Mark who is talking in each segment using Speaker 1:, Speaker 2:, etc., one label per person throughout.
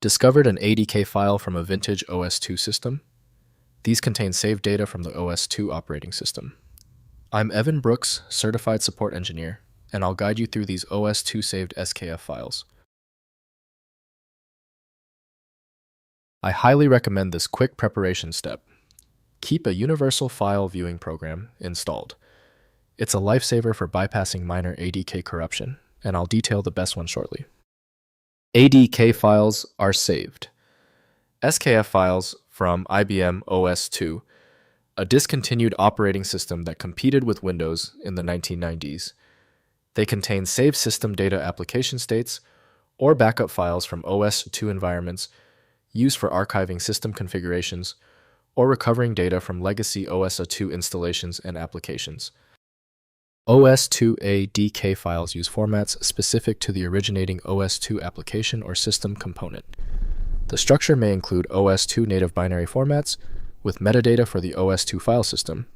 Speaker 1: Discovered an ADK file from a vintage OS/2 system? These contain saved data from the OS/2 operating system. I'm Evan Brooks, Certified Support Engineer, and I'll guide you through these OS/2 saved SKF files. I highly recommend this quick preparation step. Keep a universal file viewing program installed. It's a lifesaver for bypassing minor ADK corruption, and I'll detail the best one shortly. ADK files are saved. SKF files from IBM OS 2, a discontinued operating system that competed with Windows in the 1990s. They contain saved system data application states or backup files from OS 2 environments used for archiving system configurations or recovering data from legacy OS 2 installations and applications. OS 2 ADK files use formats specific to the originating OS 2 application or system component. The structure may include OS 2 native binary formats with metadata for the OS 2 file system,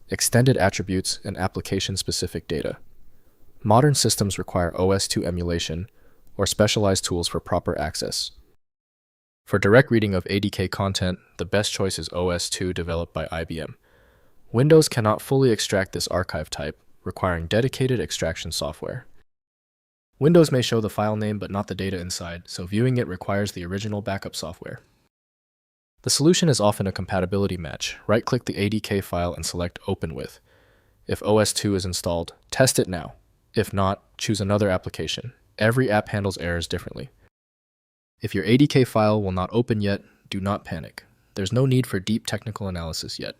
Speaker 1: extended attributes, and application-specific data. Modern systems require OS 2 emulation or specialized tools for proper access. For direct reading of ADK content, the best choice is OS 2 developed by IBM. Windows cannot fully extract this archive type, requiring dedicated extraction software. Windows may show the file name but not the data inside, so viewing it requires the original backup software. The solution is often a compatibility match. Right-click the ADK file and select Open With. If OS 2 is installed, test it now. If not, choose another application. Every app handles errors differently. If your ADK file will not open yet, do not panic. There's no need for deep technical analysis yet.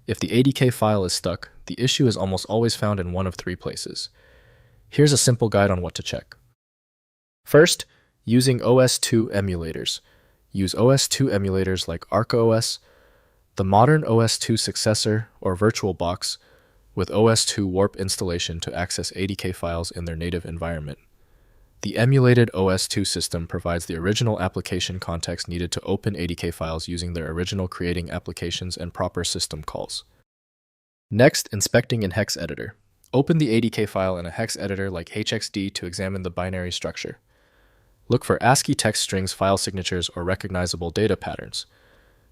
Speaker 1: If the ADK file is stuck, the issue is almost always found in one of three places. Here's a simple guide on what to check. First, using OS 2 emulators. Use OS 2 emulators like ArcOS, the modern OS 2 successor, or VirtualBox, with OS 2 Warp installation to access ADK files in their native environment. The emulated OS 2 system provides the original application context needed to open ADK files using their original creating applications and proper system calls. Next, inspecting in hex editor. Open the ADK file in a hex editor like HXD to examine the binary structure. Look for ASCII text strings, file signatures, or recognizable data patterns.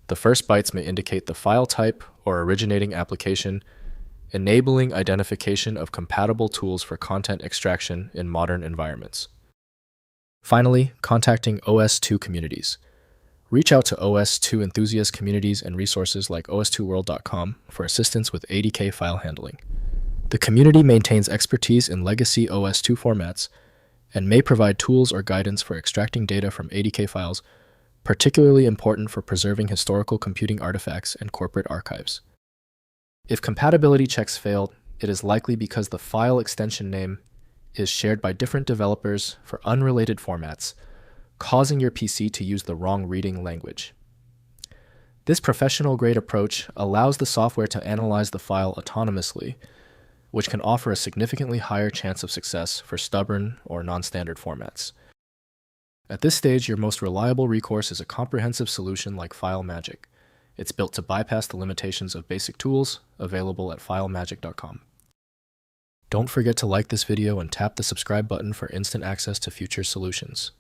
Speaker 1: The first bytes may indicate the file type or originating application, enabling identification of compatible tools for content extraction in modern environments. Finally, contacting OS 2 communities. Reach out to OS 2 enthusiast communities and resources like os2world.com for assistance with ADK file handling. The community maintains expertise in legacy OS 2 formats and may provide tools or guidance for extracting data from ADK files, particularly important for preserving historical computing artifacts and corporate archives. If compatibility checks failed, it is likely because the file extension name is shared by different developers for unrelated formats, causing your PC to use the wrong reading language. This professional-grade approach allows the software to analyze the file autonomously, which can offer a significantly higher chance of success for stubborn or non-standard formats. At this stage, your most reliable recourse is a comprehensive solution like FileMagick. It's built to bypass the limitations of basic tools available at filemagick.com. Don't forget to like this video and tap the subscribe button for instant access to future solutions.